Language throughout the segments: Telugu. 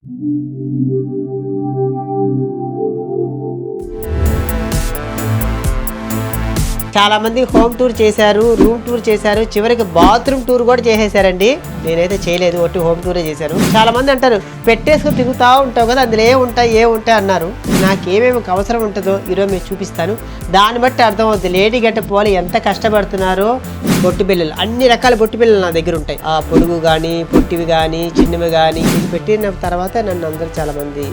చాలా మంది హోమ్ టూర్ చేశారు, రూమ్ టూర్ చేశారు, చివరికి బాత్రూమ్ టూర్ కూడా చేసేసారండి. నేనైతే చేయలేదు, ఒట్టి హోమ్ టూరే చేశారు. చాలా మంది అంటారు పెట్టేసుకుని తిరుగుతూ ఉంటావు కదా, అందులో ఏముంటాయి అన్నారు. నాకేమేమి అవసరం ఉంటుందో ఈరోజు మీకు చూపిస్తాను. దాన్ని బట్టి అర్థమవుతుంది లేడీ గెటప్ వాళ్ళు ఎంత కష్టపడుతున్నారో. బొట్టు బిళ్ళలు, అన్ని రకాల బొట్టు బిళ్ళలు నా దగ్గర ఉంటాయి. ఆ పొడుగు కానీ, పొట్టివి కానీ, చిన్నవి కానీ. ఇది పెట్టిన తర్వాత నన్ను అందరూ చాలామంది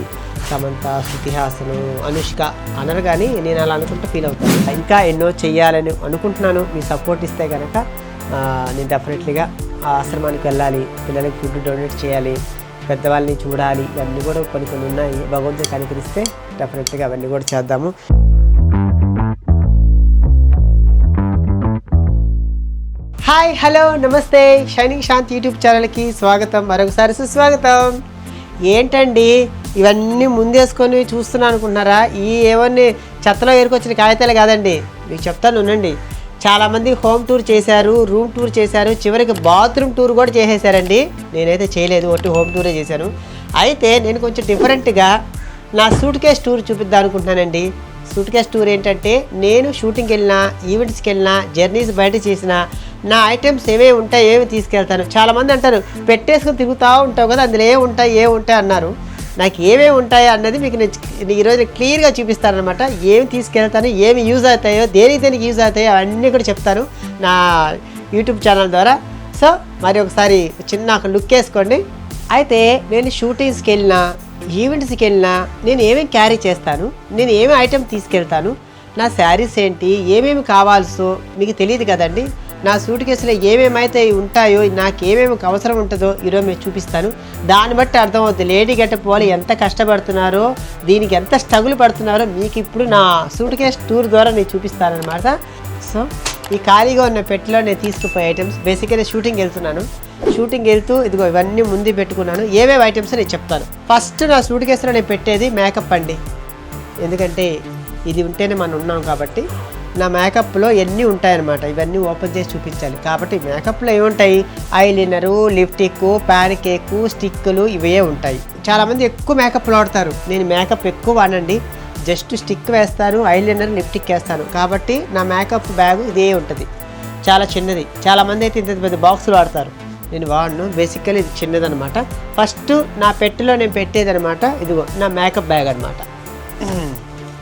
సమంత, శృతి హాసన్, అనుష్క అనరు, కానీ నేను అలా అనుకుంటూ ఫీల్ అవుతాను. ఇంకా ఎన్నో చెయ్యాలని అనుకుంటున్నాను. మీ సపోర్ట్ ఇస్తే కనుక నేను డెఫినెట్లీగా ఆ ఆశ్రమానికి వెళ్ళాలి, పిల్లలకి ఫుడ్ డొనేట్ చేయాలి, పెద్దవాళ్ళని చూడాలి. ఇవన్నీ కూడా కొన్ని ఉన్నాయి. భగవంతుడు కనికరిస్తే డెఫినెట్లీగా అవన్నీ కూడా చేద్దాము. హాయ్, హలో, నమస్తే. షైనింగ్ శాంతి యూట్యూబ్ ఛానల్కి స్వాగతం, మరొకసారి సుస్వాగతం. ఏంటండి ఇవన్నీ ముందేసుకొని చూస్తున్నాను అనుకుంటున్నారా? ఏమన్నీ చెత్తలో ఏరుకొచ్చిన కాగితాలు కాదండి, మీకు చెప్తాను ఉండండి. చాలామంది హోమ్ టూర్ చేశారు, రూమ్ టూర్ చేశారు, చివరికి బాత్రూమ్ టూర్ కూడా చేసేసారండి. నేనైతే చేయలేదు, ఒట్టి హోమ్ టూరే చేశాను. అయితే నేను కొంచెం డిఫరెంట్గా నా సూట్ కేస్ టూర్ చూపిద్దాం అనుకుంటున్నానండి. సూట్ కేస్ టూర్ ఏంటంటే, నేను షూటింగ్కి వెళ్ళినా, ఈవెంట్స్కి వెళ్ళినా, జర్నీస్ బయట చేసినా నా ఐటమ్స్ ఏమేమి ఉంటాయి, ఏమి తీసుకెళ్తాను. చాలామంది అంటారు పెట్టేసుకుని తిరుగుతూ ఉంటావు కదా, అందులో ఏముంటాయి అన్నారు. నాకు ఏమేమి ఉంటాయో అన్నది మీకు నేను ఈరోజు క్లియర్గా చూపిస్తానమాట. ఏమి తీసుకెళ్తాను, ఏమి యూజ్ అవుతాయో, దేనికి యూజ్ అవుతాయో అవన్నీ కూడా చెప్తాను నా యూట్యూబ్ ఛానల్ ద్వారా. సో మరి ఒకసారి చిన్న లుక్ వేసుకోండి. అయితే నేను షూటింగ్స్కి వెళ్ళినా, ఈవెంట్స్కి వెళ్ళినా నేను ఏమేమి క్యారీ చేస్తాను, నేను ఏమేమి ఐటమ్ తీసుకెళ్తాను, నా శారీస్ ఏంటి, ఏమేమి కావాల్సో మీకు తెలియదు కదండి. నా సూట్ కేసులో ఏమేమైతే ఉంటాయో, నాకు ఏమేమి అవసరం ఉంటుందో ఈరోజు మీకు చూపిస్తాను. దాన్ని బట్టి అర్థమవుతుంది లేడీ గెటప్ వాళ్ళు ఎంత కష్టపడుతున్నారో, దీనికి ఎంత స్ట్రగుల్ పడుతున్నారో మీకు ఇప్పుడు నా సూట్ కేస్ టూర్ ద్వారా నేను చూపిస్తానమాట. సో ఈ ఖాళీగా ఉన్న పెట్టెలో నేను తీసుకుపోయే ఐటమ్స్, బేసిక్గా నేను షూటింగ్కి వెళ్తున్నాను. షూటింగ్ వెళ్తూ ఇదిగో ఇవన్నీ ముందు పెట్టుకున్నాను. ఏమేమి ఐటమ్స్ నేను చెప్తాను. ఫస్ట్ నా సూట్ కేసులో నేను పెట్టేది మేకప్ అండి. ఎందుకంటే ఇది ఉంటేనే మనం ఉన్నాం కాబట్టి నా మేకప్లో ఎన్ని ఉంటాయన్నమాట. ఇవన్నీ ఓపెన్ చేసి చూపించాలి కాబట్టి మేకప్లో ఏముంటాయి, ఐలైనరు, లిప్స్టిక్, ప్యాన్ కేకు, స్టిక్కులు, ఇవే ఉంటాయి. చాలామంది ఎక్కువ మేకప్లో వాడతారు. నేను మేకప్ ఎక్కువ వాడండి, జస్ట్ స్టిక్ వేస్తాను, ఐలైనర్, లిప్స్టిక్ వేస్తాను. కాబట్టి నా మేకప్ బ్యాగ్ ఇదే ఉంటుంది, చాలా చిన్నది. చాలామంది అయితే ఇంత పెద్ద బాక్సులు వాడతారు, నేను వాడను. బేసికల్లీ ఇది చిన్నదనమాట. ఫస్ట్ నా పెట్టెలో నేను పెట్టేదనమాట ఇదిగో నా మేకప్ బ్యాగ్ అనమాట.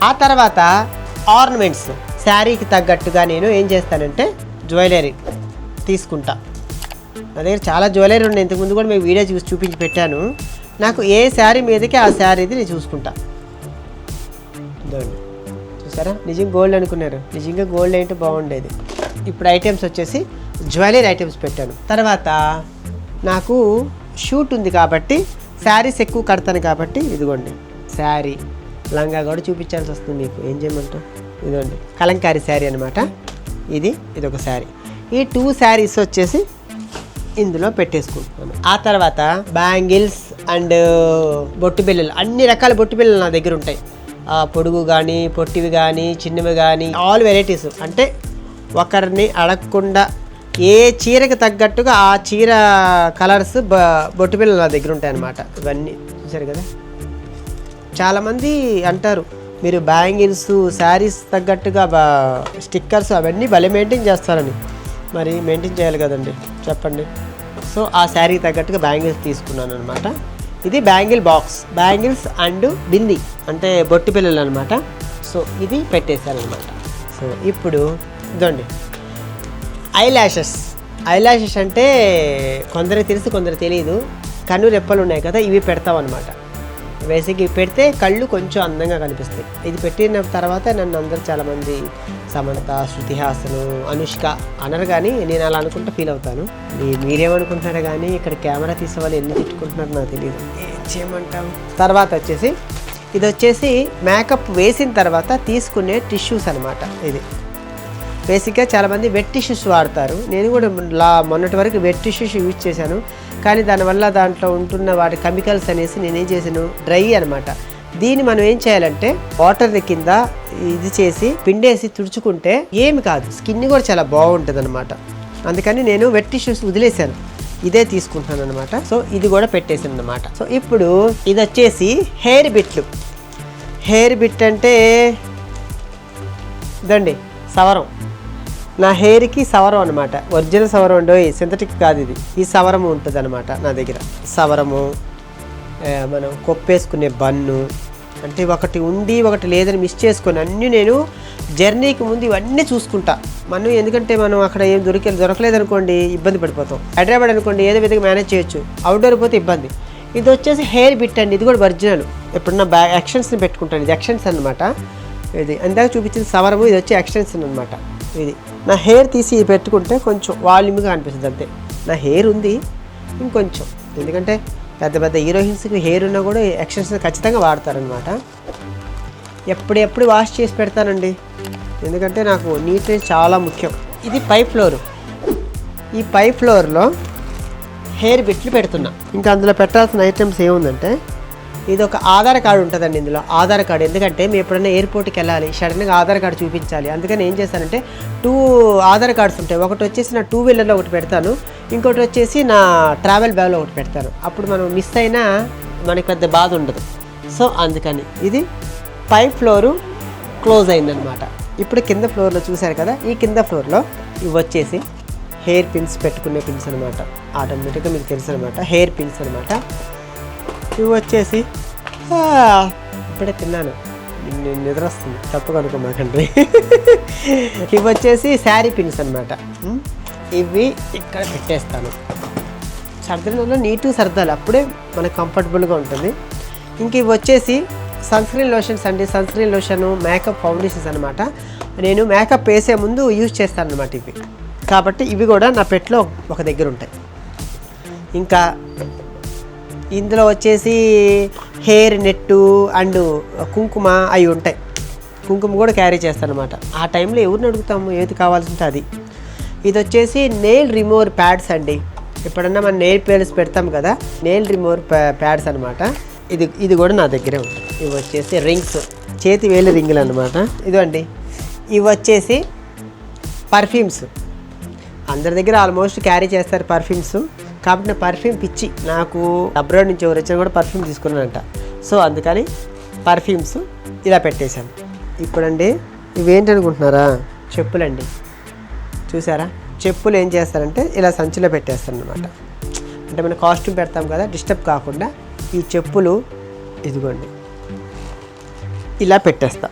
ఆ తర్వాత ఆర్నమెంట్స్, శారీకి తగ్గట్టుగా నేను ఏం చేస్తానంటే జ్యువెలరీ తీసుకుంటా. నా దగ్గర చాలా జ్యువెలరీ ఉన్నాయి, ఇంతకుముందు కూడా మీకు వీడియో చూపించి పెట్టాను. నాకు ఏ శారీ మీదకి ఆ శారీది నేను చూసుకుంటా. చూసారా, నిజంగా గోల్డ్ అనుకున్నారు, నిజంగా గోల్డ్ అయితే బాగుండేది. ఇప్పుడు ఐటమ్స్ వచ్చేసి జ్యువెలరీ ఐటమ్స్ పెట్టాను. తర్వాత నాకు షూట్ ఉంది కాబట్టి శారీస్ ఎక్కువ కడతాను కాబట్టి ఇదిగోండి శారీ, లంగా కూడా చూపించాల్సి వస్తుంది మీకు. ఏం చేయమంటావు, ఇదిగోండి కలంకారీ శారీ అనమాట. ఇదొక శారీ. ఈ 2 శారీస్ వచ్చేసి ఇందులో పెట్టేసుకుంటున్నాను. ఆ తర్వాత బ్యాంగిల్స్ అండ్ బొట్టు బిళ్ళలు, అన్ని రకాల బొట్టు బిళ్ళలు నా దగ్గర ఉంటాయి. పొడుగు కానీ, పొట్టివి కానీ, చిన్నవి కానీ, ఆల్ వెరైటీస్. అంటే ఒకరిని అడగకుండా ఏ చీరకి తగ్గట్టుగా ఆ చీర కలర్స్ బొట్టు బిళ్ళలు నా దగ్గర ఉంటాయి అన్నమాట. ఇవన్నీ చూసారు కదా. చాలామంది అంటారు మీరు బ్యాంగిల్స్, శారీస్ తగ్గట్టుగా స్టిక్కర్స్ అవన్నీ భలే మెయింటైన్ చేస్తారని. మరి మెయింటైన్ చేయాలి కదండి, చెప్పండి. సో ఆ శారీకి తగ్గట్టుగా బ్యాంగిల్స్ తీసుకున్నాను అనమాట. ఇది బ్యాంగిల్ బాక్స్, బ్యాంగిల్స్ అండ్ బింది అంటే బొట్టు పిల్లలు అనమాట. సో ఇది పెట్టేశాను అనమాట. సో ఇప్పుడు ఇదండి ఐలాషెస్. ఐలాషెస్ అంటే కొందరికి తెలుసు, కొందరు తెలియదు. కన్ను రెప్పలు ఉన్నాయి కదా, ఇవి పెడతాం అనమాట. బేసిక్గా ఇవి పెడితే కళ్ళు కొంచెం అందంగా కనిపిస్తాయి. ఇది పెట్టిన తర్వాత నన్ను అందరూ చాలామంది సమంత, శృతి హాసన్, అనుష్క అనరు, కానీ నేను అలా అనుకుంటూ ఫీల్ అవుతాను. మీరేమనుకుంటున్నారో కానీ ఇక్కడ కెమెరా తీసే వాళ్ళు ఎన్ని తిట్టుకుంటున్నారో నాకు తెలియదు. ఏం చేయమంటాం. తర్వాత వచ్చేసి ఇది వచ్చేసి మేకప్ వేసిన తర్వాత తీసుకునే టిష్యూస్ అనమాట. ఇది బేసిక్గా చాలామంది వెట్ టిష్యూస్ వాడతారు. నేను కూడా మొన్నటి వరకు వెట్ టిష్యూస్ యూజ్ చేశాను, కానీ దానివల్ల దాంట్లో ఉంటున్న వాటి కెమికల్స్ అనేసి నేనేం చేశాను, డ్రై అనమాట. దీన్ని మనం ఏం చేయాలంటే వాటర్ కింద ఇది చేసి పిండేసి తుడుచుకుంటే ఏమి కాదు, స్కిన్ కూడా చాలా బాగుంటుంది అనమాట. అందుకని నేను వెట్ టిష్యూస్ వదిలేశాను. ఇదే తీసుకుంటున్నాను అనమాట. సో ఇది కూడా పెట్టేసాను అనమాట. సో ఇప్పుడు ఇది వచ్చేసి హెయిర్ బిట్లు. హెయిర్ బిట్ అంటే ఇదండి సవరం. నా హెయిర్కి సవరం అనమాట. ఒరిజినల్ సవరం ఉండో సింథటిక్ కాదు ఇది. ఈ సవరము ఉంటుంది అనమాట నా దగ్గర. సవరము, మనం కొప్పేసుకునే బన్ను, అంటే ఒకటి ఉండి ఒకటి లేదని మిస్ చేసుకొని అన్నీ నేను జర్నీకి ముందు ఇవన్నీ చూసుకుంటా. ఎందుకంటే మనం అక్కడ ఏం దొరకలేదనుకోండి ఇబ్బంది పడిపోతాం. హైదరాబాద్ అనుకోండి ఏదో విధంగా మేనేజ్ చేయొచ్చు, అవుట్డోర్ పోతే ఇబ్బంది. ఇది వచ్చేసి హెయిర్ బిట్ అండి. ఇది కూడా ఒరిజినల్. ఎప్పుడన్నా ఎక్షన్స్ని పెట్టుకుంటాను. ఇది ఎక్షన్స్ అనమాట. ఇది అందాక చూపించిన సవరము, ఇది వచ్చి ఎక్స్టెన్షన్ అనమాట. ఇది నా హెయిర్ తీసి పెట్టుకుంటే కొంచెం వాల్యూమ్గా అనిపిస్తుంది అంతే. నా హెయిర్ ఉంది ఇంకొంచెం, ఎందుకంటే పెద్ద పెద్ద హీరోయిన్స్కి హెయిర్ ఉన్నా కూడా ఎక్స్టెన్షన్ ఖచ్చితంగా వాడతారనమాట. ఎప్పుడెప్పుడు వాష్ చేసి పెడతానండి, ఎందుకంటే నాకు నీట్నెస్ చాలా ముఖ్యం. ఇది పై ఫ్లోరు. ఈ పై ఫ్లోర్లో హెయిర్ బిట్లు పెడుతున్నా. ఇంకా అందులో పెట్టాల్సిన ఐటమ్స్ ఏముందంటే ఇది ఒక ఆధార్ కార్డు ఉంటుందండి. ఇందులో ఆధార్ కార్డు, ఎందుకంటే మేము ఎప్పుడైనా ఎయిర్పోర్ట్కి వెళ్ళాలి, సడన్గా ఆధార్ కార్డు చూపించాలి. అందుకని ఏం చేస్తానంటే 2 ఆధార్ కార్డ్స్ ఉంటాయి. ఒకటి వచ్చేసి నా 2 వీలర్లో ఒకటి పెడతాను, ఇంకోటి వచ్చేసి నా ట్రావెల్ బ్యాగ్లో ఒకటి పెడతాను. అప్పుడు మనం మిస్ అయినా మనకి పెద్ద బాధ ఉండదు. సో అందుకని ఇది పై ఫ్లోరు క్లోజ్ అయిందనమాట. ఇప్పుడు కింద ఫ్లోర్లో చూశారు కదా, ఈ కింద ఫ్లోర్లో ఇవి వచ్చేసి హెయిర్ పిన్స్ పెట్టుకునే పిన్స్ అనమాట. ఆటోమేటిక్గా మీకు తెలుసు అనమాట, హెయిర్ పిన్స్ అనమాట. ఇవి వచ్చేసి ఇప్పుడే తిన్నాను, నిద్ర వస్తుంది, తప్పు కనుకోమాకండి. ఇవి వచ్చేసి శారీ పిన్స్ అనమాట. ఇవి ఇక్కడ పెట్టేస్తాను. సర్దడంలో నీట్గా సర్దాలి, అప్పుడే మనకు కంఫర్టబుల్గా ఉంటుంది. ఇంక ఇవి వచ్చేసి సన్స్క్రీన్ లోషన్స్ అండి. సన్స్క్రీన్ లోషను, మేకప్ ఫౌండేషన్స్ అనమాట. నేను మేకప్ వేసే ముందు యూజ్ చేస్తాను అనమాట ఇవి. కాబట్టి ఇవి కూడా నా పెట్లో ఒక దగ్గర ఉంటాయి. ఇంకా ఇందులో వచ్చేసి హెయిర్ నెట్టు అండ్ కుంకుమ అవి ఉంటాయి. కుంకుమ కూడా క్యారీ చేస్తాను అనమాట. ఆ టైంలో ఎవరిని అడుగుతాము, ఏది కావాల్సింటే అది. ఇది వచ్చేసి నెయిల్ రిమూవర్ ప్యాడ్స్ అండి. ఎప్పుడన్నా మనం నెయిల్ పేర్స్ పెడతాం కదా, నెయిల్ రిమూవర్ ప్యాడ్స్ అనమాట. ఇది కూడా నా దగ్గరే ఉంటుంది. ఇవి వచ్చేసి రింగ్స్, చేతి వేలు రింగులు అనమాట. ఇదండి. ఇవి వచ్చేసి పర్ఫ్యూమ్స్. అందరి దగ్గర ఆల్మోస్ట్ క్యారీ చేస్తారు పర్ఫ్యూమ్స్. కాబట్టి నా పర్ఫ్యూమ్ పిచ్చి. నాకు అబ్రాడ్ నుంచి ఎవరు వచ్చినా కూడా పర్ఫ్యూమ్ తీసుకున్నానంట. సో అందుకని పర్ఫ్యూమ్స్ ఇలా పెట్టేశాను. ఇప్పుడండి ఇవేంటనుకుంటున్నారా, చెప్పులండి. చూసారా, చెప్పులు ఏం చేస్తారంటే ఇలా సంచిలో పెట్టేస్తాను అనమాట. అంటే మనం కాస్ట్యూమ్ పెడతాం కదా, డిస్టర్బ్ కాకుండా ఈ చెప్పులు ఇదిగోండి ఇలా పెట్టేస్తా.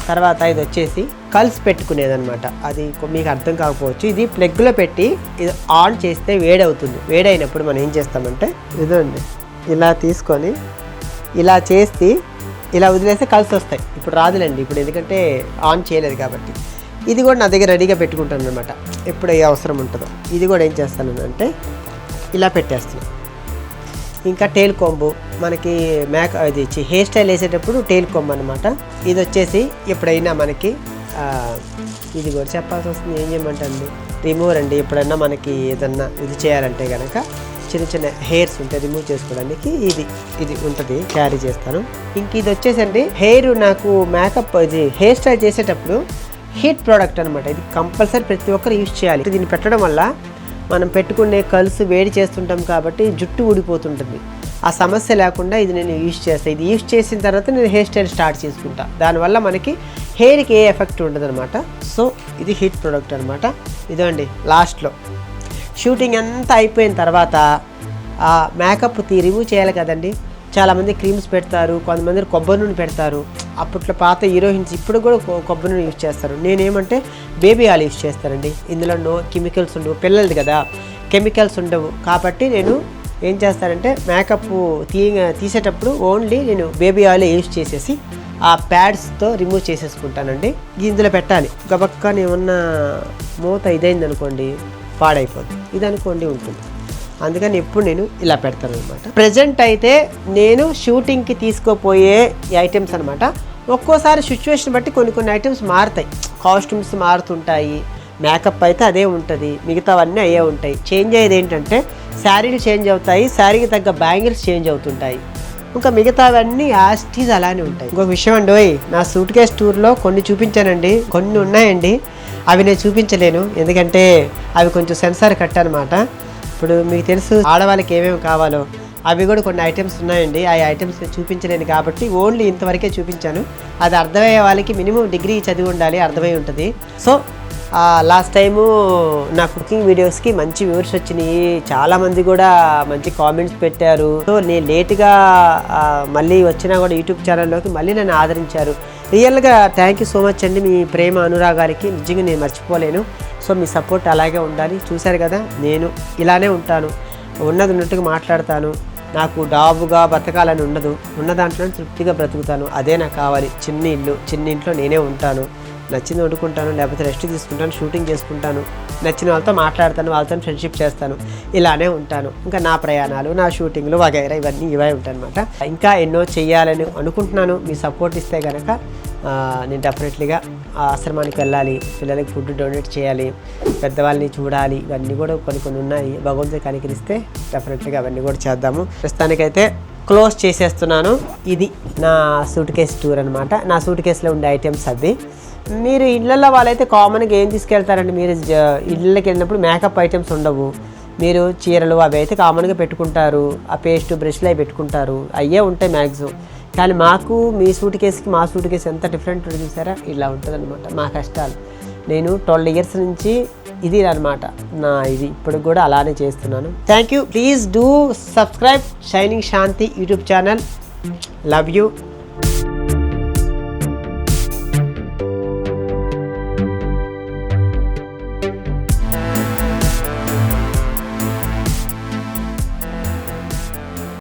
తర్వాత ఇది వచ్చేసి కల్స్ పెట్టుకునేదనమాట. అది మీకు అర్థం కాకపోవచ్చు. ఇది ప్లగ్లో పెట్టి ఇది ఆన్ చేస్తే వేడవుతుంది. వేడైనప్పుడు మనం ఏం చేస్తామంటే ఇదండి ఇలా తీసుకొని ఇలా చేస్తే ఇలా వదిలేస్తే కల్స్ వస్తాయి. ఇప్పుడు రాదులేండి, ఇప్పుడు ఎందుకంటే ఆన్ చేయలేదు కాబట్టి. ఇది కూడా నా దగ్గర రెడీగా పెట్టుకుంటాను అనమాట, ఎప్పుడు ఏ అవసరం ఉంటుందో. ఇది కూడా ఏం చేస్తాను అంటే ఇలా పెట్టేస్తాను. ఇంకా టేల్ కొంబు, మనకి ఇది హెయిర్ స్టైల్ వేసేటప్పుడు టేల్ కొంబు అనమాట. ఇది వచ్చేసి ఎప్పుడైనా మనకి ఇది కూడా చెప్పాల్సి వస్తుంది, ఏం చేయమంటండి, రిమూవర్ అండి. ఎప్పుడైనా మనకి ఏదన్నా ఇది చేయాలంటే కనుక చిన్న చిన్న హెయిర్స్ ఉంటాయి రిమూవ్ చేసుకోవడానికి ఇది ఉంటుంది, క్యారీ చేస్తాను. ఇంక ఇది వచ్చేసండి హెయిర్, నాకు మేకప్ ఇది హెయిర్ స్టైల్ చేసేటప్పుడు హీట్ ప్రోడక్ట్ అనమాట. ఇది కంపల్సరీ ప్రతి ఒక్కరు యూజ్ చేయాలి. దీన్ని పెట్టడం వల్ల మనం పెట్టుకునే కల్స్ వేడి చేస్తుంటాం కాబట్టి జుట్టు ఊడిపోతుంటుంది. ఆ సమస్య లేకుండా ఇది నేను యూజ్ చేస్తాను. ఇది యూజ్ చేసిన తర్వాత నేను హెయిర్ స్టైల్ స్టార్ట్ చేసుకుంటా. దానివల్ల మనకి హెయిర్కి ఏ ఎఫెక్ట్ ఉండదు అనమాట. సో ఇది హీట్ ప్రోడక్ట్ అనమాట. ఇదండి లాస్ట్లో షూటింగ్ అంతా అయిపోయిన తర్వాత ఆ మేకప్ రిమూవ్ చేయాలి కదండి. చాలామంది క్రీమ్స్ పెడతారు, కొంతమంది కొబ్బరి నూనె పెడతారు. అప్పట్లో పాత హీరోయిన్స్ ఇప్పుడు కూడా కొబ్బరి నూనె యూజ్ చేస్తారు. నేనేమంటే బేబీ ఆయిల్ యూజ్ చేస్తానండి. ఇందులో నో కెమికల్స్ ఉండవు, పిల్లలది కదా, కెమికల్స్ ఉండవు. కాబట్టి నేను ఏం చేస్తానంటే మేకప్ తీసేటప్పుడు ఓన్లీ నేను బేబీ ఆయిల్ యూజ్ చేసేసి ఆ ప్యాడ్స్తో రిమూవ్ చేసేసుకుంటానండి. ఇందులో పెట్టాలి. గబక్కని ఏమన్నా మూత ఇదైంది అనుకోండి పాడైపోతుంది, ఇది అనుకోండి ఉంటుంది. అందుకని ఎప్పుడు నేను ఇలా పెడతాను అనమాట. ప్రజెంట్ అయితే నేను షూటింగ్కి తీసుకోపోయే ఐటమ్స్ అనమాట. ఒక్కోసారి సిచ్యువేషన్ బట్టి కొన్ని ఐటమ్స్ మారుతాయి, కాస్ట్యూమ్స్ మారుతుంటాయి, మేకప్ అయితే అదే ఉంటుంది, మిగతావన్నీ అయ్యే ఉంటాయి. చేంజ్ అయ్యేది ఏంటంటే శారీలు చేంజ్ అవుతాయి, శారీకి తగ్గ బ్యాంగిల్స్ చేంజ్ అవుతుంటాయి, ఇంకా మిగతావన్నీ యాస్టీజ్ అలానే ఉంటాయి. ఇంకొక విషయం అండి, నా సూట్ కేస్ టూర్లో కొన్ని చూపించానండి, కొన్ని ఉన్నాయండి, అవి నేను చూపించలేను ఎందుకంటే అవి కొంచెం సెన్సార్ కట్ అనమాట. ఇప్పుడు మీకు తెలుసు ఆడవాళ్ళకి ఏమేమి కావాలో, అవి కూడా కొన్ని ఐటమ్స్ ఉన్నాయండి. ఆ ఐటమ్స్ చూపించలేను కాబట్టి ఓన్లీ ఇంతవరకే చూపించాను. అది అర్థమయ్యే వాళ్ళకి మినిమం డిగ్రీ చదివి ఉండాలి, అర్థమై ఉంటుంది. సో లాస్ట్ టైము నా కుకింగ్ వీడియోస్కి మంచి వ్యూవర్స్ వచ్చినాయి, చాలామంది కూడా మంచి కామెంట్స్ పెట్టారు. సో నేను లేట్గా మళ్ళీ వచ్చినా కూడా యూట్యూబ్ ఛానల్లోకి మళ్ళీ నన్ను ఆదరించారు. రియల్గా థ్యాంక్ యూ సో మచ్ అండి. మీ ప్రేమ అనురాగాలకి నిజంగా నేను మర్చిపోలేను. సో మీ సపోర్ట్ అలాగే ఉండాలి. చూశారు కదా, నేను ఇలానే ఉంటాను, ఉన్నది ఉన్నట్టుగా మాట్లాడతాను. నాకు డాబుగా బతకాలని ఉండదు, ఉన్న దాంట్లో తృప్తిగా బ్రతుకుతాను. అదే నాకు కావాలి. చిన్న ఇల్లు, చిన్న ఇంట్లో నేనే ఉంటాను, నచ్చింది వండుకుంటాను, లేకపోతే రెస్ట్ తీసుకుంటాను, షూటింగ్ చేసుకుంటాను, నచ్చిన వాళ్ళతో మాట్లాడతాను, వాళ్ళతో ఫ్రెండ్షిప్ చేస్తాను, ఇలానే ఉంటాను. ఇంకా నా ప్రయాణాలు, నా షూటింగ్లు వగైరా ఇవన్నీ ఇవే ఉంటాయి అనమాట. ఇంకా ఎన్నో చెయ్యాలని అనుకుంటున్నాను. మీ సపోర్ట్ ఇస్తే కనుక నేను డెఫినెట్లీగా ఆశ్రమానికి వెళ్ళాలి, పిల్లలకి ఫుడ్ డొనేట్ చేయాలి, పెద్దవాళ్ళని చూడాలి, ఇవన్నీ కూడా కొన్ని ఉన్నాయి. భగవంతుడు కనికరిస్తే డెఫినెట్లీగా అవన్నీ కూడా చేద్దాము. ప్రస్తుతానికైతే క్లోజ్ చేసేస్తున్నాను. ఇది నా సూట్ కేస్ టూర్ అనమాట. నా సూట్ కేసులో ఉండే ఐటమ్స్ అవి. మీరు ఇళ్ళల్లో వాళ్ళైతే కామన్గా ఏం తీసుకెళ్తారండి? మీరు ఇళ్ళకి వెళ్ళినప్పుడు మేకప్ ఐటమ్స్ ఉండవు, మీరు చీరలు అవి అయితే కామన్గా పెట్టుకుంటారు, ఆ పేస్ట్ బ్రష్లు అవి పెట్టుకుంటారు, అయ్యే ఉంటాయి మ్యాక్సిమం. కానీ మాకు మీ సూట్ కేసుకి మా సూట్ కేసు ఎంత డిఫరెంట్ చూసారా? ఇలా ఉంటుంది అనమాట మా కష్టాలు. నేను 12 years నుంచి ఇది అనమాట నా ఇది, ఇప్పుడు కూడా అలానే చేస్తున్నాను. Thank you. Please do subscribe shining Shanti YouTube channel. Love you.